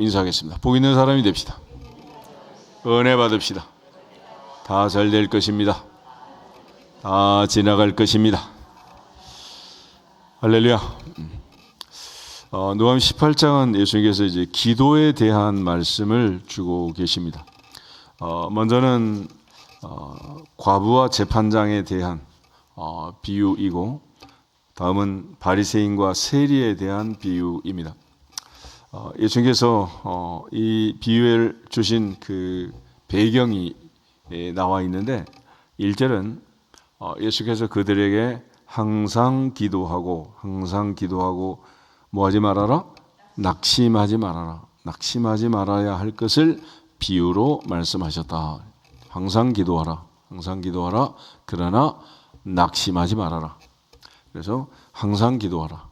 인사하겠습니다. 복 있는 사람이 됩시다. 은혜 받읍시다. 다 잘 될 것입니다. 다 지나갈 것입니다. 할렐루야. 누가복음 18장은 예수님께서 이제 기도에 대한 말씀을 주고 계십니다. 먼저는 과부와 재판장에 대한 비유이고, 다음은 바리새인과 세리에 대한 비유입니다. 예수님께서 이 비유를 주신 그 배경이 나와 있는데, 1절은 예수께서 그들에게 항상 기도하고 뭐 하지 말아라? 낙심하지 말아라. 낙심하지 말아야 할 것을 비유로 말씀하셨다. 항상 기도하라. 그러나 낙심하지 말아라. 그래서 항상 기도하라.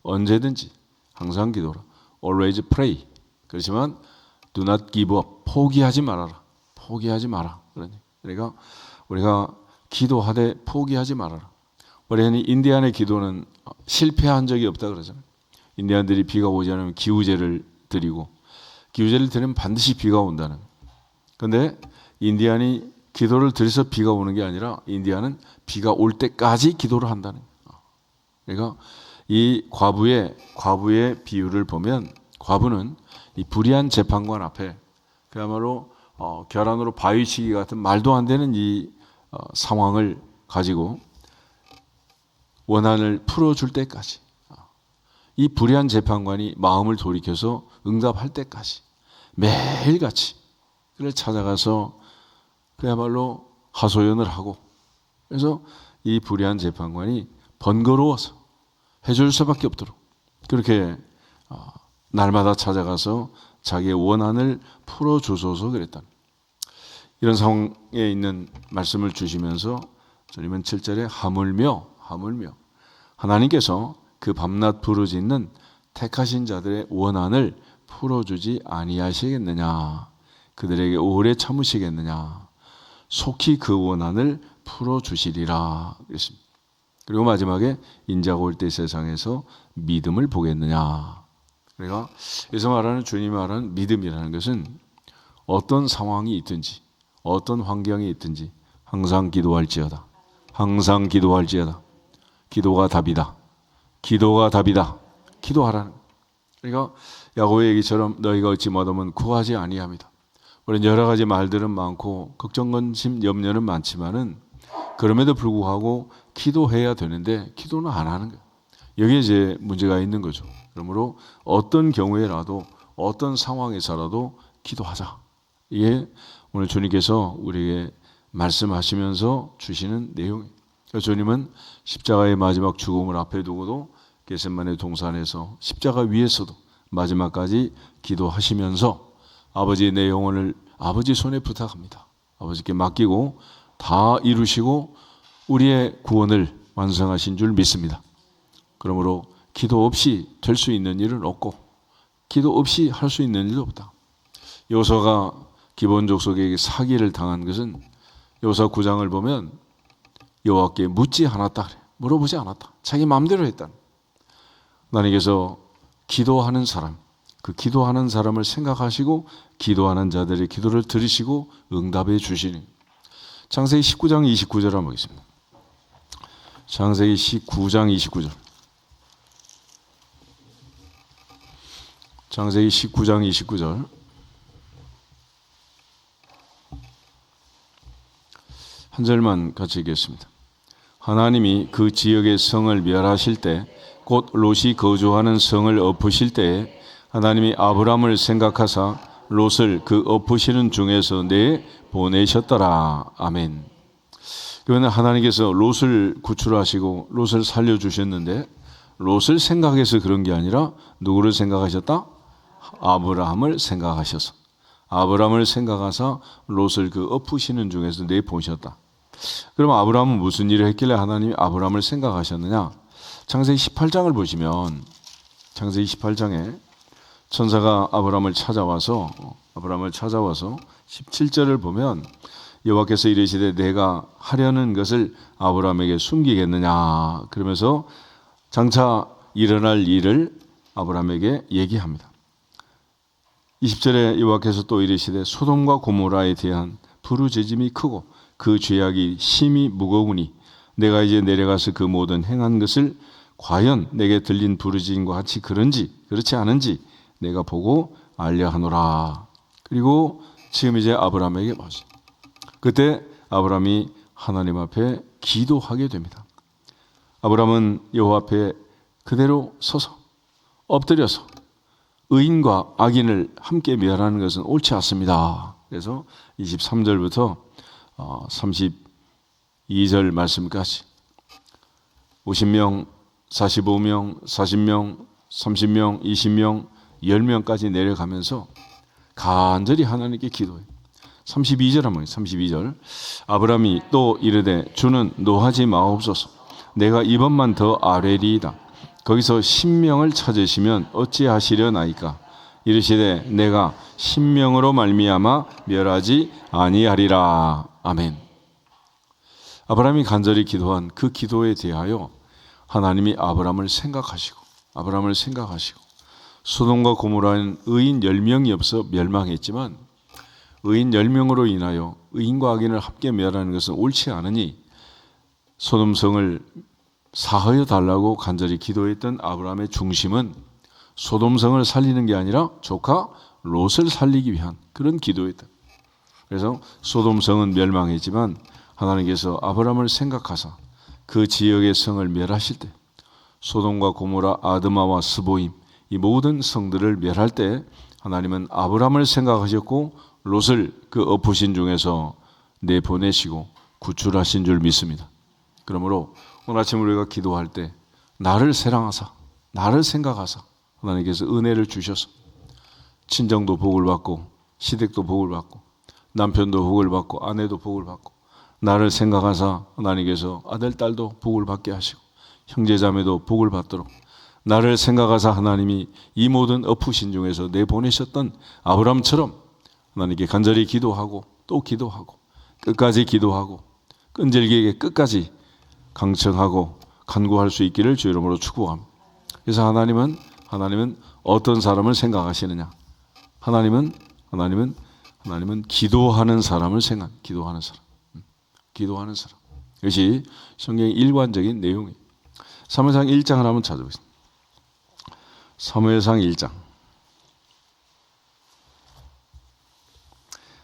언제든지 항상 기도하라. Always pray. 그렇지만 do not give up. 포기하지 말아라. 그러니까 우리가 기도하되 포기하지 말아라. 우리는 인디안의 기도는 실패한 적이 없다 그러잖아요. 인디안들이 비가 오지 않으면 기우제를 드리고, 기우제를 드리면 반드시 비가 온다는. 그런데 인디안이 기도를 드려서 비가 오는 게 아니라 인디안은 비가 올 때까지 기도를 한다는. 그러니까 이 과부의 비유를 보면, 과부는 이 불의한 재판관 앞에 그야말로 결안으로 바위치기 같은 말도 안 되는 이 상황을 가지고 원한을 풀어줄 때까지, 이 불의한 재판관이 마음을 돌이켜서 응답할 때까지 매일같이 그를 찾아가서 그야말로 하소연을 하고, 그래서 이 불의한 재판관이 번거로워서 해줄 수밖에 없도록 그렇게 날마다 찾아가서 자기의 원한을 풀어주소서 그랬다. 이런 상황에 있는 말씀을 주시면서 주님은 7절에 하물며 하나님께서 그 밤낮 부르짖는 택하신 자들의 원한을 풀어주지 아니하시겠느냐, 그들에게 오래 참으시겠느냐, 속히 그 원한을 풀어주시리라 그랬습니다. 그리고 마지막에 인자가 올 때 세상에서 믿음을 보겠느냐. 그러니까 여기서 말하는, 주님이 말하는 믿음이라는 것은 어떤 상황이 있든지 어떤 환경이 있든지 항상 기도할지어다. 기도가 답이다. 기도하라는. 그러니까 야고보의 얘기처럼 너희가 어찌 맛없으면 구하지 아니함이다. 우리는 여러 가지 말들은 많고 걱정, 근심, 염려는 많지만은 그럼에도 불구하고 기도해야 되는데 기도는 안 하는 거예요. 여기에 이제 문제가 있는 거죠. 그러므로 어떤 경우에라도 어떤 상황에서라도 기도하자. 이게 오늘 주님께서 우리에게 말씀하시면서 주시는 내용이에요. 주님은 십자가의 마지막 죽음을 앞에 두고도 겟세마네 동산에서 십자가 위에서도 마지막까지 기도하시면서 아버지, 내 영혼을 아버지 손에 부탁합니다. 아버지께 맡기고 다 이루시고 우리의 구원을 완성하신 줄 믿습니다. 그러므로 기도 없이 될 수 있는 일은 없고 기도 없이 할 수 있는 일도 없다. 요서가 기본 족속에게 사기를 당한 것은 요서 9장을 보면 여호와께 묻지 않았다 그래. 물어보지 않았다. 자기 마음대로 했다. 하나님께서 기도하는 사람, 그 기도하는 사람을 생각하시고 기도하는 자들의 기도를 들으시고 응답해 주시는. 창세기 19장 29절 한번 보겠습니다. 창세기 19장 29절. 창세기 19장 29절. 한 절만 같이 읽겠습니다. 하나님이 그 지역의 성을 멸하실 때, 곧 롯이 거주하는 성을 엎으실 때에 하나님이 아브람을 생각하사 롯을 그 엎으시는 중에서 내 보내셨더라. 아멘. 그러면 하나님께서 롯을 구출하시고 롯을 살려주셨는데, 롯을 생각해서 그런 게 아니라 누구를 생각하셨다? 아브라함을 생각하셔서, 아브라함을 생각하사 롯을 그 엎으시는 중에서 내 보셨다. 그럼 아브라함은 무슨 일을 했길래 하나님이 아브라함을 생각하셨느냐? 창세기 18장을 보시면, 창세기 18장에 천사가 아브라함을 찾아와서 17절을 보면 여호와께서 이르시되 내가 하려는 것을 아브라함에게 숨기겠느냐, 그러면서 장차 일어날 일을 아브라함에게 얘기합니다. 20절에 여호와께서 또 이르시되 소돔과 고모라에 대한 부르짖음이 크고 그 죄악이 심히 무거우니 내가 이제 내려가서 그 모든 행한 것을 과연 내게 들린 부르짖음과 같이 그런지 그렇지 않은지 내가 보고 알려 하노라. 그리고 지금 이제 아브라함에게 말씀. 그때 아브라함이 하나님 앞에 기도하게 됩니다. 아브라함은 여호와 앞에 그대로 서서 엎드려서 의인과 악인을 함께 멸하는 것은 옳지 않습니다. 그래서 23절부터 32절 말씀까지 50명, 45명, 40명, 30명, 20명, 10명까지 내려가면서 간절히 하나님께 기도해요. 32절 한번 32절. 아브라함이 또 이르되 주는 노하지 마옵소서. 내가 이번만 더 아뢰리이다. 거기서 10명을 찾으시면 어찌하시려나이까. 이르시되 내가 10명으로 말미암아 멸하지 아니하리라. 아멘. 아브라함이 간절히 기도한 그 기도에 대하여 하나님이 아브라함을 생각하시고 소돔과 고모라는 의인 10명이 없어 멸망했지만 의인 10명으로 인하여 의인과 악인을 함께 멸하는 것은 옳지 않으니 소돔성을 사하여 달라고 간절히 기도했던 아브라함의 중심은 소돔성을 살리는 게 아니라 조카 롯을 살리기 위한 그런 기도였다. 그래서 소돔성은 멸망했지만 하나님께서 아브라함을 생각하사 그 지역의 성을 멸하실 때 소돔과 고모라, 아드마와 스보임 이 모든 성들을 멸할 때 하나님은 아브라함을 생각하셨고 롯을 그 엎으신 중에서 내보내시고 구출하신 줄 믿습니다. 그러므로 오늘 아침 우리가 기도할 때 나를 사랑하사 나를 생각하사 하나님께서 은혜를 주셔서 친정도 복을 받고 시댁도 복을 받고 남편도 복을 받고 아내도 복을 받고 나를 생각하사 하나님께서 아들 딸도 복을 받게 하시고 형제자매도 복을 받도록 나를 생각하사 하나님이 이 모든 엎으신 중에서 내보내셨던 아브라함처럼 하나님께 간절히 기도하고 또 기도하고 끝까지 기도하고 끈질기게 끝까지 강청하고 간구할 수 있기를 주 이름으로 축복합니다. 그래서 하나님은 어떤 사람을 생각하시느냐? 하나님은 기도하는 사람을 기도하는 사람. 이것이 성경의 일관적인 내용이에요. 사무엘상 1장을 한번 찾아보겠습니다. 사무엘상 1장.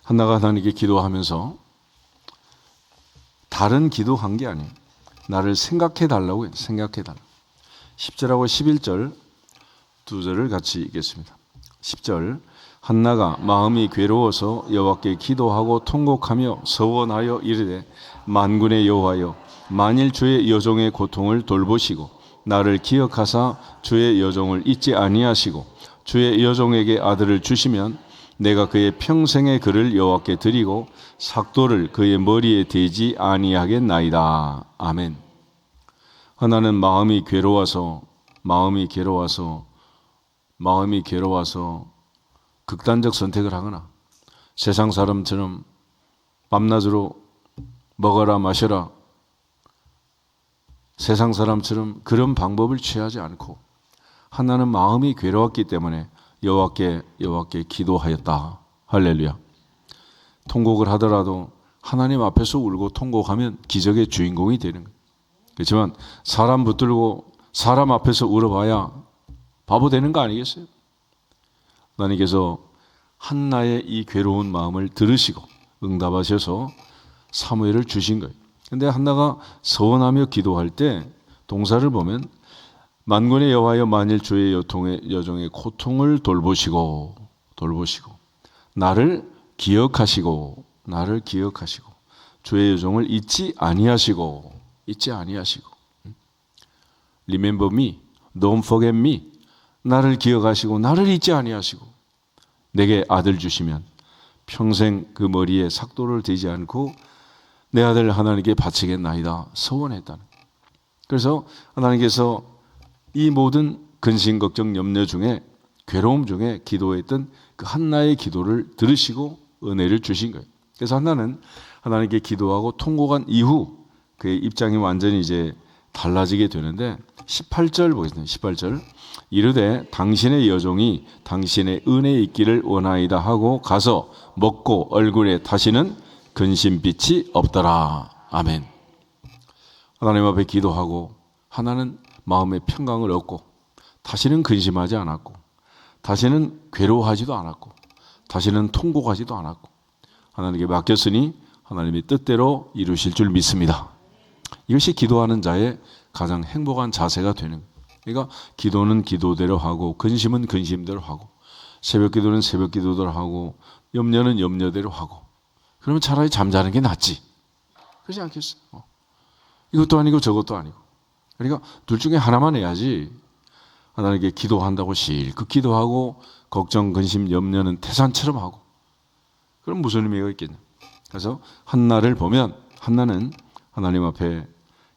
한나가 하나님께 기도하면서 다른 기도한 게 아니에요. 나를 생각해 달라고 해요. 생각해 달라. 10절하고 11절 두 절을 같이 읽겠습니다. 10절. 한나가 마음이 괴로워서 여호와께 기도하고 통곡하며 서원하여 이르되 만군의 여호와여 만일 주의 여종의 고통을 돌보시고 나를 기억하사 주의 여종을 잊지 아니하시고 주의 여종에게 아들을 주시면 내가 그의 평생의 그를 여호와께 드리고 삭도를 그의 머리에 대지 아니하겠나이다. 아멘. 하나는 마음이 괴로워서 극단적 선택을 하거나 세상 사람처럼 밤낮으로 먹어라 마셔라 세상 사람처럼 그런 방법을 취하지 않고 하나는 마음이 괴로웠기 때문에 여호와께 기도하였다. 할렐루야. 통곡을 하더라도 하나님 앞에서 울고 통곡하면 기적의 주인공이 되는 거예요. 그렇지만 사람 붙들고 사람 앞에서 울어봐야 바보 되는 거 아니겠어요? 하나님께서 한나의 이 괴로운 마음을 들으시고 응답하셔서 사무엘을 주신 거예요. 그런데 한나가 서원하며 기도할 때 동사를 보면 만군의 여호와여 만일 주의 여종의 고통을 돌보시고 나를 기억하시고 주의 여종을 잊지 아니하시고 Remember me, don't forget me. 나를 기억하시고 나를 잊지 아니하시고 내게 아들 주시면 평생 그 머리에 삭도를 대지 않고 내 아들 하나님께 바치겠나이다 서원했다는. 그래서 하나님께서 이 모든 근심 걱정 염려 중에 괴로움 중에 기도했던 그 한나의 기도를 들으시고 은혜를 주신 거예요. 그래서 한나는 하나님께 기도하고 통곡한 이후 그의 입장이 완전히 이제 달라지게 되는데 18절 보겠습니다. 18절 이르되 당신의 여종이 당신의 은혜에 있기를 원하이다 하고 가서 먹고 얼굴에 다시는 근심빛이 없더라. 아멘. 하나님 앞에 기도하고 하나는 마음의 평강을 얻고 다시는 근심하지 않았고 다시는 괴로워하지도 않았고 다시는 통곡하지도 않았고 하나님께 맡겼으니 하나님의 뜻대로 이루실 줄 믿습니다. 이것이 기도하는 자의 가장 행복한 자세가 되는 거예요. 그러니까 기도는 기도대로 하고 근심은 근심대로 하고 새벽 기도는 새벽 기도대로 하고 염려는 염려대로 하고 그러면 차라리 잠자는 게 낫지. 그렇지 않겠어요? 이것도 아니고 저것도 아니고. 그러니까 둘 중에 하나만 해야지. 하나님께 기도한다고 실컷 기도하고 걱정, 근심, 염려는 태산처럼 하고 그럼 무슨 의미가 있겠냐. 그래서 한나를 보면 한나는 하나님 앞에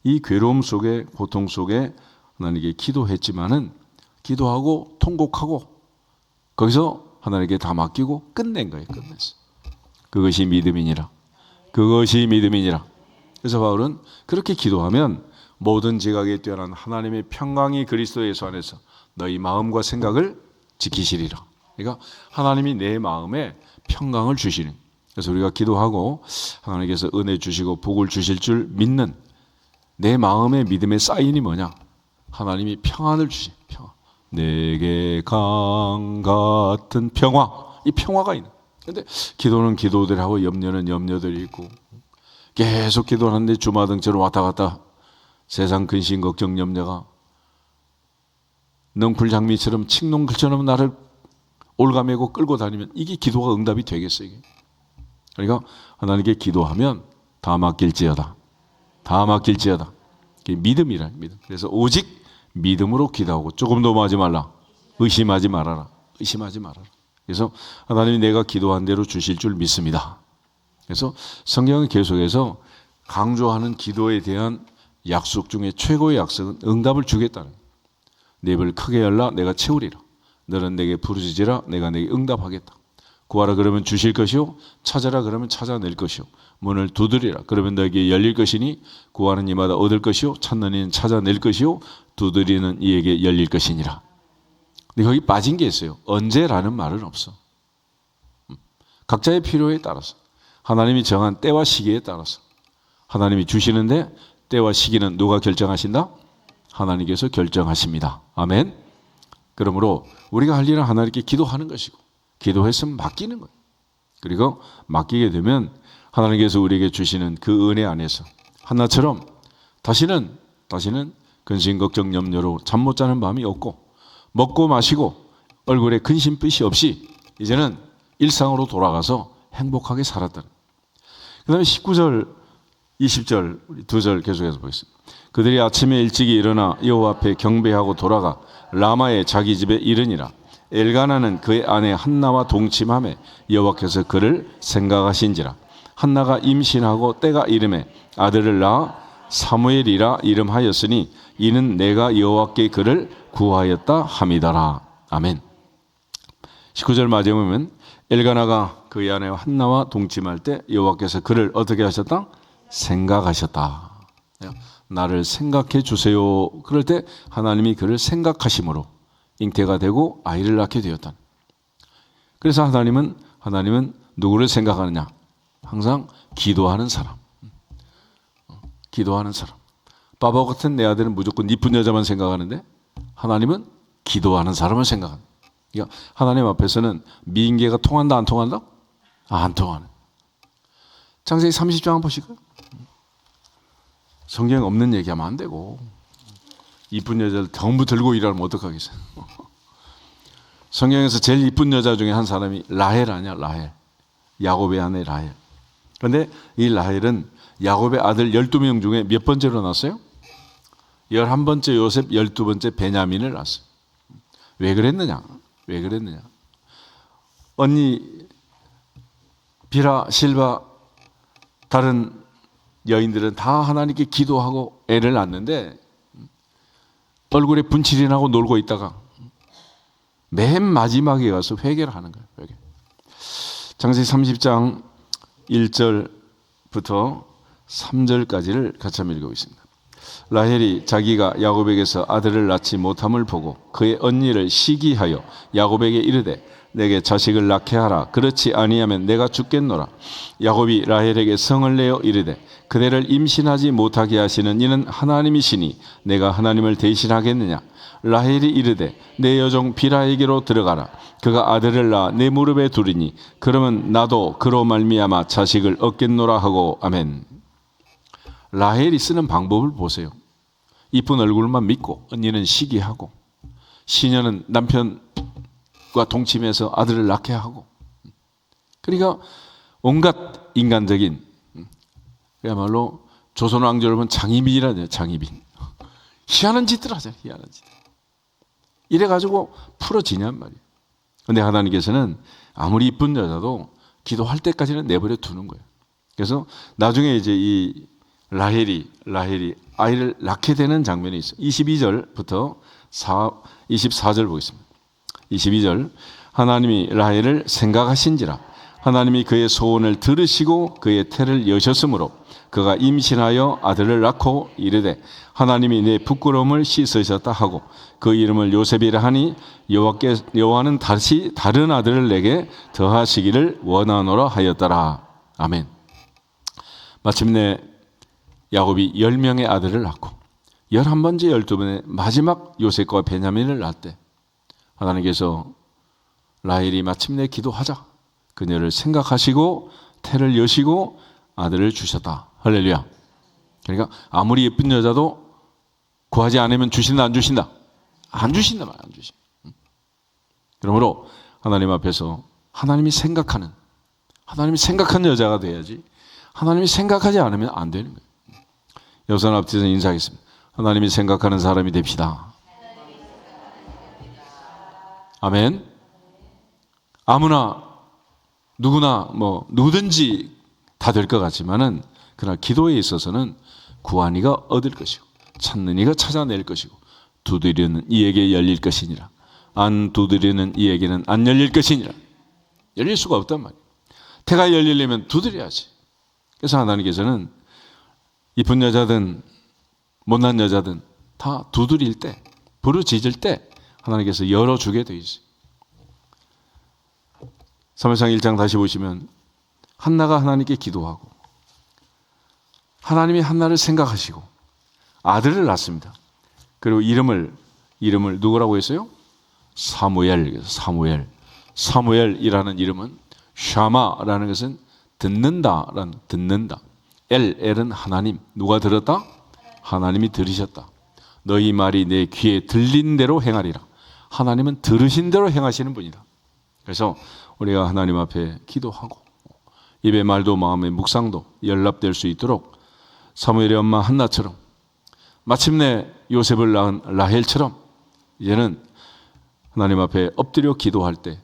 이 괴로움 속에 고통 속에 하나님께 기도했지만은 기도하고 통곡하고 거기서 하나님께 다 맡기고 끝낸 거예요. 끝냈어. 그것이 믿음이니라. 그것이 믿음이니라. 그래서 바울은 그렇게 기도하면 모든 지각에 뛰어난 하나님의 평강이 그리스도 예수 안에서 너희 마음과 생각을 지키시리라. 그러니까 하나님이 내 마음에 평강을 주시는. 그래서 우리가 기도하고 하나님께서 은혜 주시고 복을 주실 줄 믿는 내 마음의 믿음의 사인이 뭐냐? 하나님이 평안을 주시. 평안. 내게 강 같은 평화. 이 평화가 있는. 근데 기도는 기도들 하고 염려는 염려들이 있고 계속 기도하는데 주마등처럼 왔다 갔다 세상 근심 걱정 염려가 넝풀장미처럼 칡농글처럼 나를 올가매고 끌고 다니면 이게 기도가 응답이 되겠어요. 이게. 그러니까 하나님께 기도하면 다 맡길지어다. 다 맡길지어다. 이게 믿음이라 믿음. 그래서 오직 믿음으로 기도하고 조금 더 하지 말라. 의심하지 말아라. 의심하지 말아라. 그래서 하나님이 내가 기도한 대로 주실 줄 믿습니다. 그래서 성경은 계속해서 강조하는 기도에 대한 약속 중에 최고의 약속은 응답을 주겠다는 거예요. 내 입을 크게 열라 내가 채우리라. 너는 내게 부르짖으라 내가 내게 응답하겠다. 구하라 그러면 주실 것이요 찾아라 그러면 찾아낼 것이요 문을 두드리라 그러면 너에게 열릴 것이니 구하는 이마다 얻을 것이요 찾는 이는 찾아낼 것이요 두드리는 이에게 열릴 것이니라. 근데 거기 빠진 게 있어요. 언제라는 말은 없어. 각자의 필요에 따라서 하나님이 정한 때와 시기에 따라서 하나님이 주시는데 때와 시기는 누가 결정하신다? 하나님께서 결정하십니다. 아멘. 그러므로 우리가 할 일은 하나님께 기도하는 것이고 기도했으면 맡기는 거예요. 그리고 맡기게 되면 하나님께서 우리에게 주시는 그 은혜 안에서 한나처럼 다시는 근심 걱정 염려로 잠 못 자는 밤이 없고 먹고 마시고 얼굴에 근심빛이 없이 이제는 일상으로 돌아가서 행복하게 살았다는. 그 다음에 19절 20절 우리 두 절 계속해서 보겠습니다. 그들이 아침에 일찍이 일어나 여호와 앞에 경배하고 돌아가 라마의 자기 집에 이르니라. 엘가나는 그의 아내 한나와 동침하매 여호와께서 그를 생각하신지라. 한나가 임신하고 때가 이름에 아들을 낳아 사무엘이라 이름하였으니 이는 내가 여호와께 그를 구하였다 함이더라. 아멘. 19절 마지막에 보면 엘가나가 그의 아내 한나와 동침할 때 여호와께서 그를 어떻게 하셨다? 생각하셨다. 나를 생각해 주세요. 그럴 때 하나님이 그를 생각하심으로 잉태가 되고 아이를 낳게 되었다. 그래서 하나님은 누구를 생각하느냐? 항상 기도하는 사람. 기도하는 사람. 바보 같은 내 아들은 무조건 이쁜 여자만 생각하는데 하나님은 기도하는 사람을 생각합니다. 그러니까 하나님 앞에서는 미인계가 통한다 안 통한다? 안 통하는. 창세기 30장 한번 보실까요? 성경에 없는 얘기하면 안 되고 이쁜 여자를 전부 들고 일하면 어떡하겠어요. 성경에서 제일 이쁜 여자 중에 한 사람이 라헬 아니야. 라헬. 야곱의 아내 라헬. 그런데 이 라헬은 야곱의 아들 12명 중에 몇 번째로 낳았어요? 11번째 요셉, 12번째 베냐민을 낳았어요. 왜 그랬느냐? 언니 비라, 실바 다른 여인들은 다 하나님께 기도하고 애를 낳는데 얼굴에 분칠이 나고 놀고 있다가 맨 마지막에 가서 회개를 하는 거예요. 회개. 창세기 30장 1절부터 3절까지를 같이 한번 읽어보겠습니다. 라헬이 자기가 야곱에게서 아들을 낳지 못함을 보고 그의 언니를 시기하여 야곱에게 이르되 내게 자식을 낳게 하라. 그렇지 아니하면 내가 죽겠노라. 야곱이 라헬에게 성을 내어 이르되 그대를 임신하지 못하게 하시는 이는 하나님이시니 내가 하나님을 대신하겠느냐. 라헬이 이르되 내 여종 비라에게로 들어가라. 그가 아들을 낳아 내 무릎에 두리니 그러면 나도 그로 말미암아 자식을 얻겠노라 하고. 아멘. 라헬이 쓰는 방법을 보세요. 이쁜 얼굴만 믿고 언니는 시기하고 시녀는 남편과 동침해서 아들을 낳게 하고, 그러니까 온갖 인간적인, 그야말로 조선 왕조 여러분 장희빈이라네요. 장희빈. 희한한 짓들 하잖아요. 희한한 짓. 이래가지고 풀어지냔 말이에요. 근데 하나님께서는 아무리 이쁜 여자도 기도할 때까지는 내버려 두는 거예요. 그래서 나중에 이제 이 라헬이 아이를 낳게 되는 장면이 있어요. 22절부터 24절 보겠습니다. 22절. 하나님이 라헬을 생각하신지라 하나님이 그의 소원을 들으시고 그의 태를 여셨으므로 그가 임신하여 아들을 낳고 이르되 하나님이 내 부끄러움을 씻으셨다 하고 그 이름을 요셉이라 하니 여호와는 다시 다른 아들을 내게 더하시기를 원하노라 하였더라. 아멘. 마침내 야곱이 10명의 아들을 낳고 11번째 12번째 마지막 요셉과 베냐민을 낳을 때 하나님께서 라헬이 마침내 기도하자 그녀를 생각하시고 태를 여시고 아들을 주셨다. 할렐루야. 그러니까 아무리 예쁜 여자도 구하지 않으면 주신다 안 주신다? 안 주신다 말 안 주신다. 그러므로 하나님 앞에서 하나님이 생각하는 여자가 돼야지 하나님이 생각하지 않으면 안 되는 거예요. 여선 앞뒤에서 인사하겠습니다. 하나님이 생각하는 사람이 됩시다. 아멘. 아무나 누구나 누구든지 다 될 것 같지만은 그러나 기도에 있어서는 구한 이가 얻을 것이고 찾는 이가 찾아낼 것이고 두드리는 이에게 열릴 것이니라. 안 두드리는 이에게는 안 열릴 것이니라. 열릴 수가 없단 말이에요. 태가 열리려면 두드려야지. 그래서 하나님께서는 이쁜 여자든 못난 여자든 다 두드릴 때, 부르짖을 때 하나님께서 열어주게 돼 있어요. 사무엘상 1장 다시 보시면 한나가 하나님께 기도하고 하나님이 한나를 생각하시고 아들을 낳습니다. 그리고 이름을 누구라고 했어요? 사무엘. 사무엘이라는 이름은 샤마라는 것은 듣는다. 엘은 하나님. 누가 들었다? 하나님이 들으셨다. 너희 말이 내 귀에 들린 대로 행하리라. 하나님은 들으신 대로 행하시는 분이다. 그래서 우리가 하나님 앞에 기도하고 입의 말도 마음의 묵상도 연락될 수 있도록 사무엘의 엄마 한나처럼 마침내 요셉을 낳은 라헬처럼 이제는 하나님 앞에 엎드려 기도할 때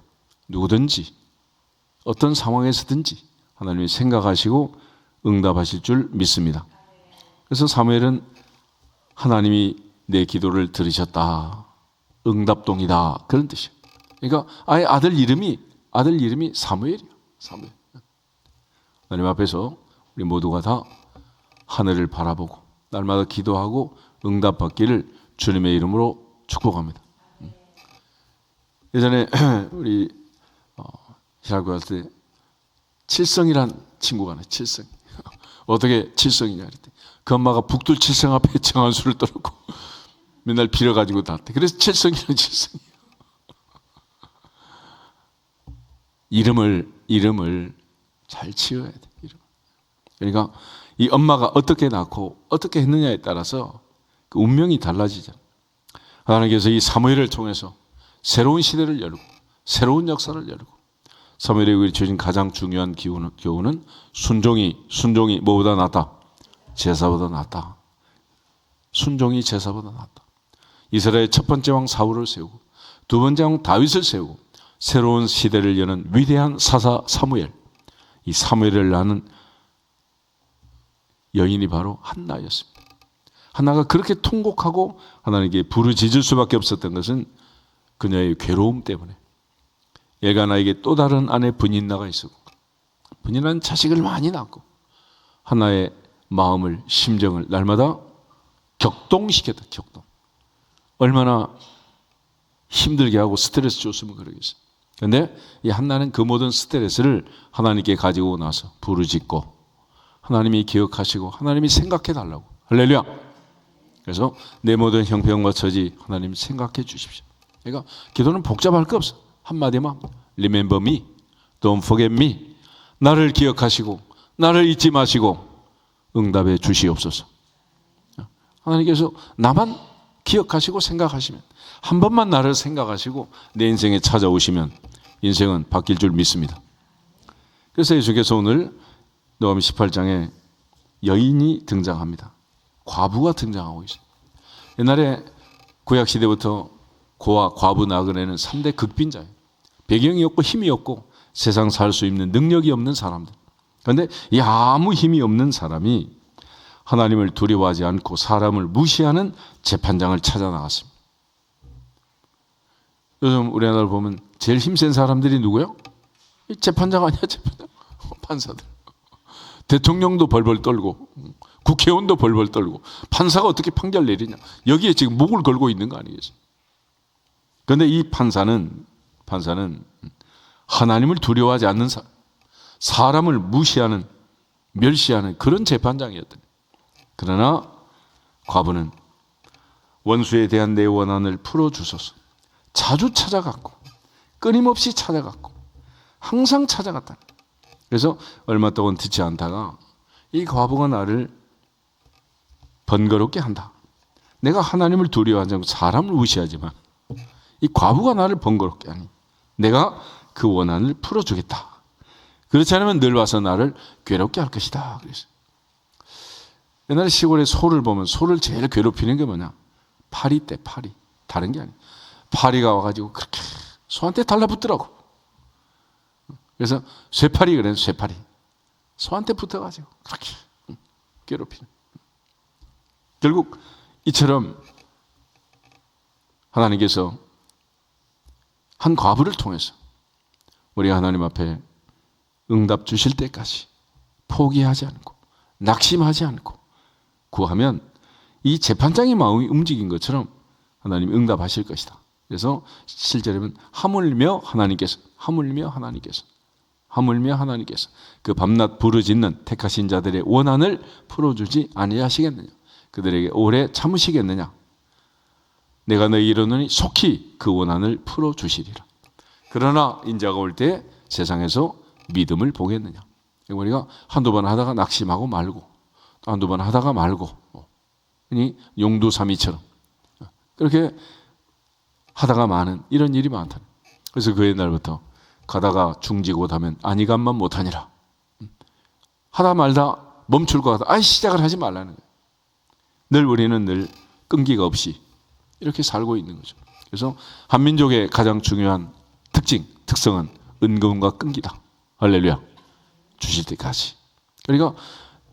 누구든지 어떤 상황에서든지 하나님이 생각하시고 응답하실 줄 믿습니다. 그래서 사무엘은 하나님이 내 기도를 들으셨다. 응답동이다. 그런 뜻이에요. 그러니까 아예 아들 이름이 사무엘이에요. 사무엘. 하나님 앞에서 우리 모두가 다 하늘을 바라보고 날마다 기도하고 응답받기를 주님의 이름으로 축복합니다. 예전에 우리 신학교 갔을 때 칠성이란 친구가 나요. 칠성. 어떻게 칠성이냐 그랬더니 그 엄마가 북두 칠성 앞에 정한수를 떨었고 맨날 빌어가지고 났대. 그래서 칠성이란 칠성이에요. 이름을 잘 지어야 돼. 그러니까 이 엄마가 어떻게 낳고 어떻게 했느냐에 따라서 그 운명이 달라지잖아. 하나님께서 이 사무엘을 통해서 새로운 시대를 열고 새로운 역사를 열고 사무엘에게 주신 가장 중요한 교훈은 순종이 뭐보다 낫다? 제사보다 낫다. 순종이 제사보다 낫다. 이스라엘 첫 번째 왕 사울을 세우고 두 번째 왕 다윗을 세우고 새로운 시대를 여는 위대한 사사 사무엘. 이 사무엘을 낳은 여인이 바로 한나였습니다. 한나가 그렇게 통곡하고 하나님께 부르짖을 수밖에 없었던 것은 그녀의 괴로움 때문에. 얘가 나에게 또 다른 아내 분인나가 있었고 분인나는 자식을 많이 낳고 한나의 마음을 심정을 날마다 격동시켰다. 격동. 얼마나 힘들게 하고 스트레스 줬으면 그러겠어요. 그런데 이 한나는 그 모든 스트레스를 하나님께 가지고 나서 부르짖고 하나님이 기억하시고 하나님이 생각해 달라고. 할렐루야. 그래서 내 모든 형편과 처지 하나님 생각해 주십시오. 그러니까 기도는 복잡할 거 없어. 한마디만 Remember me, don't forget me. 나를 기억하시고 나를 잊지 마시고 응답해 주시옵소서. 하나님께서 나만 기억하시고 생각하시면, 한 번만 나를 생각하시고 내 인생에 찾아오시면 인생은 바뀔 줄 믿습니다. 그래서 예수께서 오늘 누가복음 18장에 여인이 등장합니다. 과부가 등장하고 있어요. 옛날에 구약시대부터 고아, 과부, 나그네는 3대 극빈자예요. 배경이 없고 힘이 없고 세상 살 수 있는 능력이 없는 사람들. 그런데 이 아무 힘이 없는 사람이 하나님을 두려워하지 않고 사람을 무시하는 재판장을 찾아 나갔습니다. 요즘 우리나라를 보면 제일 힘센 사람들이 누구요? 이 재판장 아니야, 재판장. 판사들. 대통령도 벌벌 떨고 국회의원도 벌벌 떨고 판사가 어떻게 판결 내리냐. 여기에 지금 목을 걸고 있는 거 아니겠어요? 그런데 이 판사는 하나님을 두려워하지 않는 사람, 사람을 무시하는, 멸시하는 그런 재판장이었더니, 그러나 과부는 원수에 대한 내 원한을 풀어주소서 자주 찾아갔고 끊임없이 찾아갔고 항상 찾아갔다. 그래서 얼마 동안 듣지 않다가 이 과부가 나를 번거롭게 한다. 내가 하나님을 두려워하지 않고 사람을 무시하지만 이 과부가 나를 번거롭게 하니 내가 그 원한을 풀어주겠다. 그렇지 않으면 늘 와서 나를 괴롭게 할 것이다. 그랬어요. 옛날에 시골에 소를 보면 소를 제일 괴롭히는 게 뭐냐? 파리떼, 파리. 다른 게 아니에요. 파리가 와가지고 그렇게 소한테 달라붙더라고. 그래서 쇠파리 그래요. 쇠파리. 소한테 붙어가지고 그렇게 괴롭히는. 결국 이처럼 하나님께서 한 과부를 통해서 우리가 하나님 앞에 응답 주실 때까지 포기하지 않고 낙심하지 않고 구하면 이 재판장의 마음이 움직인 것처럼 하나님이 응답하실 것이다. 그래서 7절에는 하물며 하나님께서 그 밤낮 부르짖는 택하신 자들의 원한을 풀어주지 아니하시겠느냐. 그들에게 오래 참으시겠느냐. 내가 너희 이르노니 속히 그 원한을 풀어주시리라. 그러나 인자가 올 때 세상에서 믿음을 보겠느냐. 우리가 한두 번 하다가 낙심하고 말고 또 한두 번 하다가 말고 용두삼이처럼 그렇게 하다가 마는 이런 일이 많다. 그래서 그 옛날부터 가다가 중지고하면 아니감만 못하니라. 하다 말다 멈출 것 같아. 시작을 하지 말라는 거예요. 늘 우리는 늘 끈기가 없이 이렇게 살고 있는 거죠. 그래서 한민족의 가장 중요한 특성은 은근과 끈기다. 할렐루야. 주실 때까지. 그러니까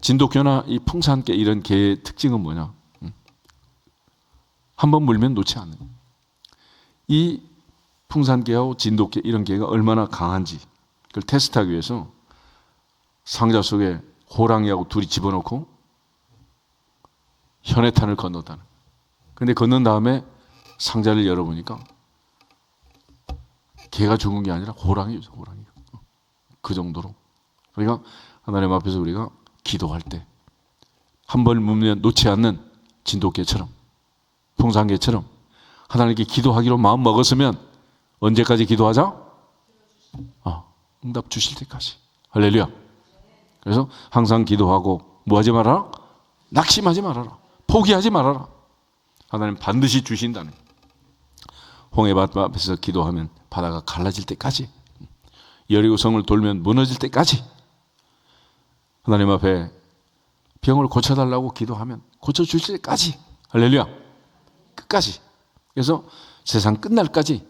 진독교나 이 풍산계 이런 개의 특징은 뭐냐? 한번 물면 놓지 않는. 이 풍산개하고 진돗개 이런 개가 얼마나 강한지 그걸 테스트하기 위해서 상자 속에 호랑이하고 둘이 집어넣고 현해탄을 건넜다는. 그런데 건넌 다음에 상자를 열어보니까 개가 죽은 게 아니라 호랑이죠. 호랑이. 그 정도로. 그러니까 하나님 앞에서 우리가 기도할 때 한 번 물면 놓지 않는 진돗개처럼 풍산개처럼 하나님께 기도하기로 마음 먹었으면 언제까지 기도하자? 응답 주실 때까지. 할렐루야. 그래서 항상 기도하고 뭐 하지 말아라? 낙심하지 말아라. 포기하지 말아라. 하나님 반드시 주신다는. 홍해바다 앞에서 기도하면 바다가 갈라질 때까지, 여리고성을 돌면 무너질 때까지, 하나님 앞에 병을 고쳐달라고 기도하면 고쳐주실 때까지. 할렐루야. 끝까지. 그래서 세상 끝날까지.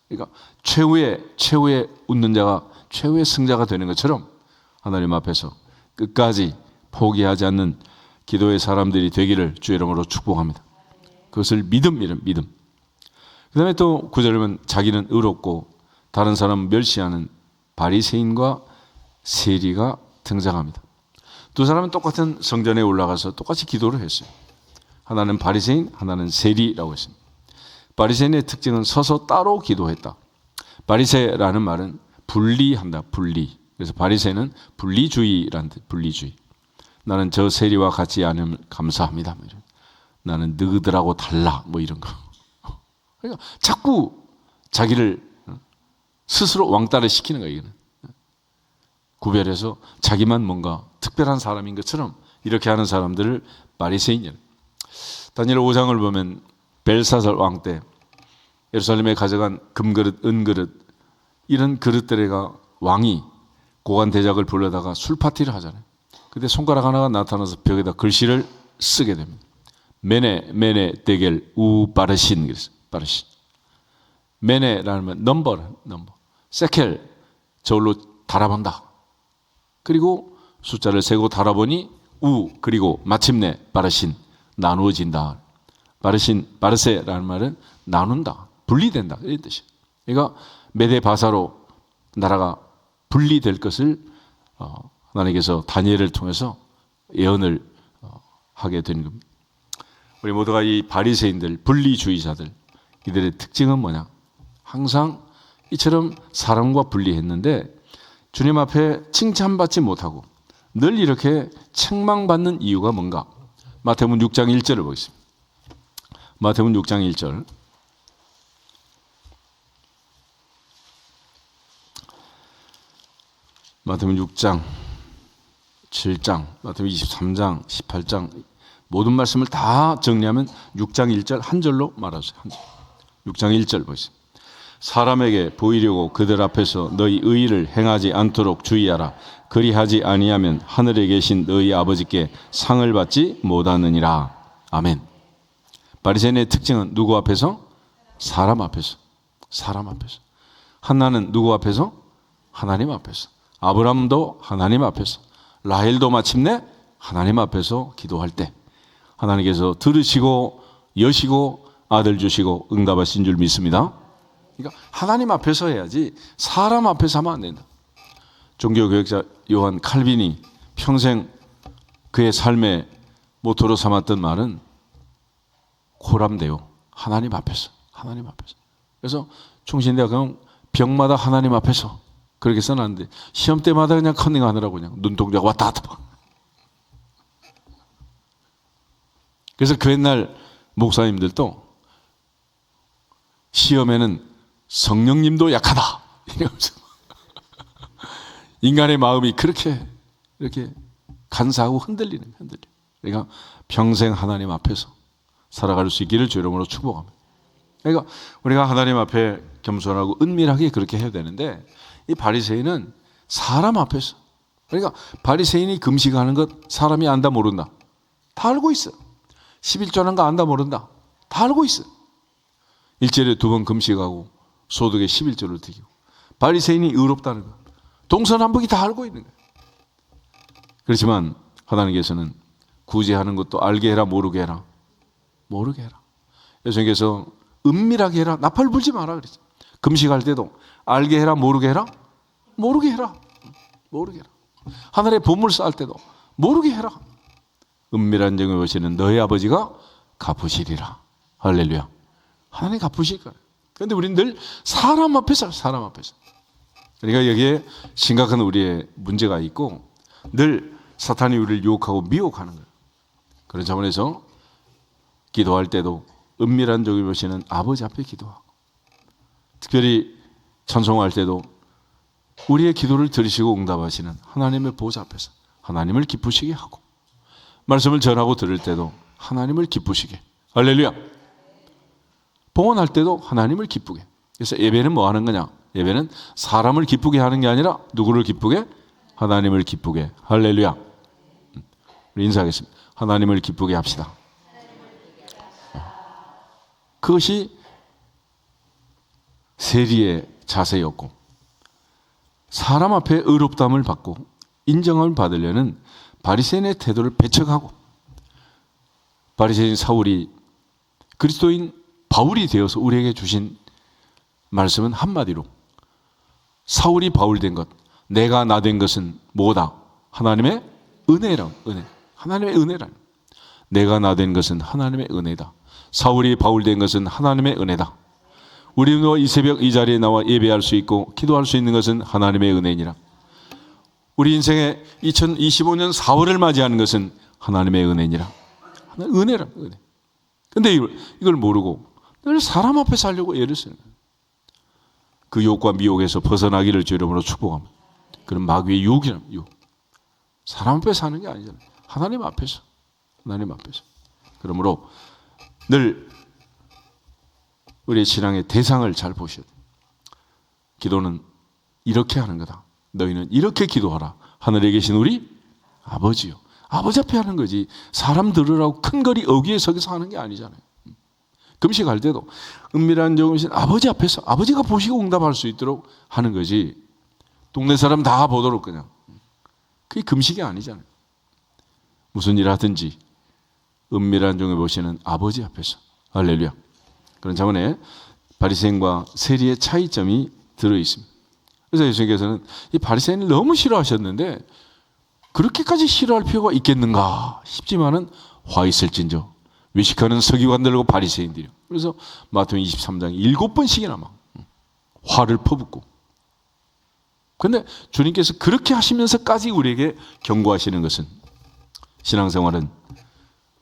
그러니까 최후의 웃는 자가 최후의 승자가 되는 것처럼 하나님 앞에서 끝까지 포기하지 않는 기도의 사람들이 되기를 주의 이름으로 축복합니다. 그것을 믿음이란 믿음. 그 다음에 또 9절에 보면 자기는 의롭고 다른 사람은 멸시하는 바리새인과 세리가 등장합니다. 두 사람은 똑같은 성전에 올라가서 똑같이 기도를 했어요. 하나는 바리새인, 하나는 세리라고 했습니다. 바리새인의 특징은 서서 따로 기도했다. 바리새라는 말은 분리한다. 분리. 그래서 바리새는 분리주의라는 뜻. 분리주의. 나는 저 세리와 같지 않음을 감사합니다. 나는 너희들하고 달라. 뭐 이런 거. 그러니까 자꾸 자기를 스스로 왕따를 시키는 거예요. 이거는. 구별해서 자기만 뭔가 특별한 사람인 것처럼 이렇게 하는 사람들을 바리새인이라. 다니엘 5장을 보면 벨사살 왕 때 예루살렘에 가져간 금그릇, 은그릇 이런 그릇들에가 왕이 고관 대작을 불러다가 술 파티를 하잖아요. 그때 손가락 하나가 나타나서 벽에다 글씨를 쓰게 됩니다. 메네 메네 데겔 우 바르신 그랬어요. 바르신. 메네라는 말 넘버. 세켈 저울로 달아본다. 그리고 숫자를 세고 달아보니 우 그리고 마침내 바르신 나누어진다. 바르세라는 말은 나눈다. 분리된다. 이런 뜻이에요. 그러니까 메데 바사로 나라가 분리될 것을 하나님께서 다니엘을 통해서 예언을 하게 된 겁니다. 우리 모두가 이 바리새인들, 분리주의자들 이들의 특징은 뭐냐? 항상 이처럼 사람과 분리했는데 주님 앞에 칭찬받지 못하고 늘 이렇게 책망받는 이유가 뭔가? 마태복음 6장 1절을 보겠습니다. 마태복음 6장 1절. 마태복음 6장, 7장, 마태복음 23장, 18장 모든 말씀을 다 정리하면 6장 1절 한 절로 말하세요. 한 절. 6장 1절 보겠습니다. 사람에게 보이려고 그들 앞에서 너희 의의를 행하지 않도록 주의하라. 그리하지 아니하면 하늘에 계신 너희 아버지께 상을 받지 못하느니라. 아멘. 바리새인의 특징은 누구 앞에서? 사람 앞에서. 사람 앞에서. 한나는 누구 앞에서? 하나님 앞에서. 아브라함도 하나님 앞에서. 라헬도 마침내 하나님 앞에서 기도할 때 하나님께서 들으시고 여시고 아들 주시고 응답하신 줄 믿습니다. 그러니까 하나님 앞에서 해야지 사람 앞에서 하면 안 된다. 종교교역자 요한 칼빈이 평생 그의 삶의 모토로 삼았던 말은 코람데오. 하나님 앞에서. 하나님 앞에서. 그래서 충신대가 그냥 병마다 하나님 앞에서 그렇게 써놨는데 시험 때마다 그냥 컨닝하느라고 그냥 눈동자가 왔다 갔다. 그래서 그 옛날 목사님들도 시험에는 성령님도 약하다. 이러면서 인간의 마음이 그렇게 이렇게 간사하고 흔들리는. 그러니까 평생 하나님 앞에서 살아갈 수 있기를 주 이름으로 축복합니다. 그러니까 우리가 하나님 앞에 겸손하고 은밀하게 그렇게 해야 되는데 이 바리새인은 사람 앞에서. 그러니까 바리새인이 금식하는 것 사람이 안다 모른다. 다 알고 있어. 11조하는 거 안다 모른다. 다 알고 있어. 일주일에 2번 금식하고 소득의 11조를 드리고 바리새인이 의롭다는 거 동서남북이 다 알고 있는 거예요. 그렇지만 하나님께서는 구제하는 것도 알게 해라 모르게 해라. 모르게 해라. 예수님께서 은밀하게 해라. 나팔 불지 마라 그랬어요. 금식할 때도 알게 해라 모르게 해라. 모르게 해라. 모르게 해라. 하늘에 보물 쌓을 때도 모르게 해라. 은밀한 정에 오시는 너희 아버지가 갚으시리라. 할렐루야. 하나님 갚으실 거예요. 그런데 우리는 늘 사람 앞에서 사람 앞에서. 그러니까 여기에 심각한 우리의 문제가 있고 늘 사탄이 우리를 유혹하고 미혹하는 거예요. 그런 차원에서 기도할 때도 은밀한 적이 보시는 아버지 앞에 기도하고 특별히 찬송할 때도 우리의 기도를 들으시고 응답하시는 하나님의 보좌 앞에서 하나님을 기쁘시게 하고 말씀을 전하고 들을 때도 하나님을 기쁘시게. 할렐루야. 봉헌할 때도 하나님을 기쁘게. 그래서 예배는 뭐 하는 거냐? 예배는 사람을 기쁘게 하는 게 아니라 누구를 기쁘게? 하나님을 기쁘게. 할렐루야. 우리 인사하겠습니다. 하나님을 기쁘게 합시다. 그것이 세리의 자세였고 사람 앞에 의롭다함을 받고 인정함을 받으려는 바리새인의 태도를 배척하고 바리새인 사울이 그리스도인 바울이 되어서 우리에게 주신 말씀은 한마디로 사울이 바울 된 것, 내가 나 된 것은 뭐다? 하나님의 은혜라. 은혜. 하나님의 은혜라. 내가 나 된 것은 하나님의 은혜다. 사울이 바울 된 것은 하나님의 은혜다. 우리도 이 새벽 이 자리에 나와 예배할 수 있고 기도할 수 있는 것은 하나님의 은혜니라. 우리 인생의 2025년 4월을 맞이하는 것은 하나님의 은혜니라. 은혜라, 은혜. 근데 이걸 모르고 늘 사람 앞에 살려고 애를 쓰는 거예요. 그 욕과 미혹에서 벗어나기를 주 이름으로 축복합니다. 그런 마귀의 유혹이란 유혹. 사람 앞에 사는 게 아니잖아요. 하나님 앞에서. 하나님 앞에서. 그러므로 늘 우리의 신앙의 대상을 잘 보셔야 돼요. 기도는 이렇게 하는 거다. 너희는 이렇게 기도하라. 하늘에 계신 우리 아버지요. 아버지 앞에 하는 거지. 사람 들으라고 큰 거리 어귀에 서서 하는 게 아니잖아요. 금식할 때도 은밀한 정신 아버지 앞에서 아버지가 보시고 응답할 수 있도록 하는 거지. 동네 사람 다 보도록 그냥. 그게 금식이 아니잖아요. 무슨 일 하든지 은밀한 종에 보시는 아버지 앞에서. 할렐루야. 그런 차원에 바리새인과 세리의 차이점이 들어 있습니다. 그래서 예수님께서는 이 바리새인을 너무 싫어하셨는데 그렇게까지 싫어할 필요가 있겠는가 싶지만은 화 있을진저 외식하는 서기관들과 바리새인들이요. 그래서 마태복음 23장에 7번씩이나 막 화를 퍼붓고. 그런데 주님께서 그렇게 하시면서까지 우리에게 경고하시는 것은 신앙생활은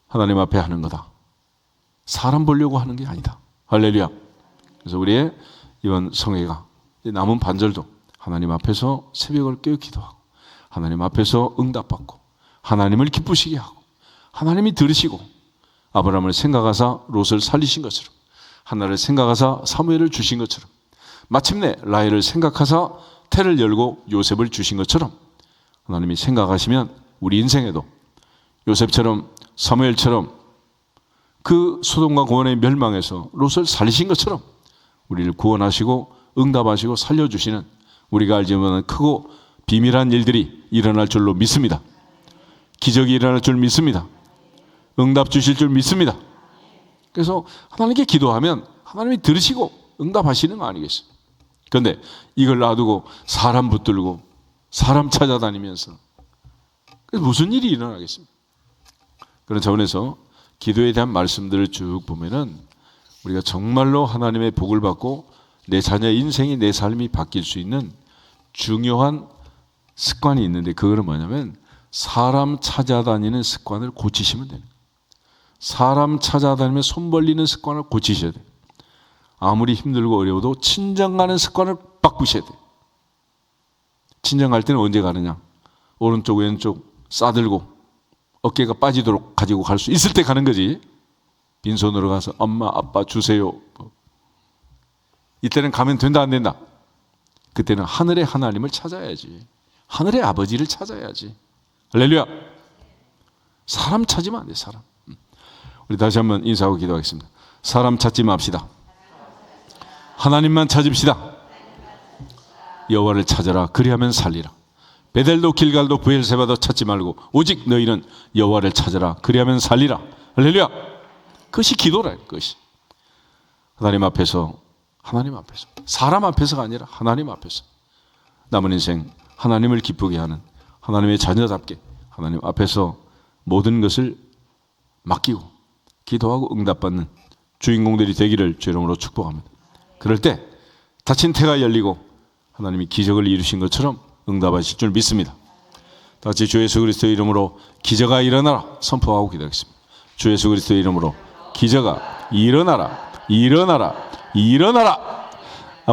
하나님 앞에 하는 거다. 사람 보려고 하는 게 아니다. 할렐루야. 그래서 우리의 이번 성회가 남은 반절도 하나님 앞에서 새벽을 깨어 기도하고 하나님 앞에서 응답받고 하나님을 기쁘시게 하고 하나님이 들으시고 아브라함을 생각하사 롯을 살리신 것처럼 하나를 생각하사 사무엘을 주신 것처럼 마침내 라헬을 생각하사 태를 열고 요셉을 주신 것처럼 하나님이 생각하시면 우리 인생에도 요셉처럼 사무엘처럼 그 소돔과 고모라의 멸망에서 롯을 살리신 것처럼 우리를 구원하시고 응답하시고 살려주시는 우리가 알지 못하는 크고 비밀한 일들이 일어날 줄로 믿습니다. 기적이 일어날 줄 믿습니다. 응답 주실 줄 믿습니다. 그래서 하나님께 기도하면 하나님이 들으시고 응답하시는 거 아니겠어요? 그런데 이걸 놔두고 사람 붙들고 사람 찾아다니면서 무슨 일이 일어나겠습니까? 그런 차원에서 기도에 대한 말씀들을 쭉 보면은 우리가 정말로 하나님의 복을 받고 내 자녀의 인생이 내 삶이 바뀔 수 있는 중요한 습관이 있는데 그거는 뭐냐면 사람 찾아다니는 습관을 고치시면 돼요. 사람 찾아다니면 손 벌리는 습관을 고치셔야 돼요. 아무리 힘들고 어려워도 친정 가는 습관을 바꾸셔야 돼요. 친정 갈 때는 언제 가느냐? 오른쪽 왼쪽 싸들고 어깨가 빠지도록 가지고 갈 수 있을 때 가는 거지. 빈손으로 가서 엄마 아빠 주세요. 이때는 가면 된다 안 된다? 그때는 하늘의 하나님을 찾아야지. 하늘의 아버지를 찾아야지. 할렐루야. 사람 찾으면 안 돼. 사람. 우리 다시 한번 인사하고 기도하겠습니다. 사람 찾지 맙시다. 하나님만 찾읍시다. 여호와를 찾아라. 그리하면 살리라. 베델도 길갈도 브엘세바도 찾지 말고 오직 너희는 여호와를 찾아라. 그리하면 살리라. 할렐루야. 그것이 기도라. 그것이 하나님 앞에서 사람 앞에서가 아니라 하나님 앞에서 남은 인생 하나님을 기쁘게 하는 하나님의 자녀답게 하나님 앞에서 모든 것을 맡기고 기도하고 응답받는 주인공들이 되기를 주 이름으로 축복합니다. 그럴 때 닫힌 태가 열리고 하나님이 기적을 이루신 것처럼 응답하실 줄 믿습니다. 다 같이 주 예수 그리스도의 이름으로 기적아 일어나라 선포하고 기도하겠습니다. 주 예수 그리스도의 이름으로 기적아 일어나라 일어나라 일어나라.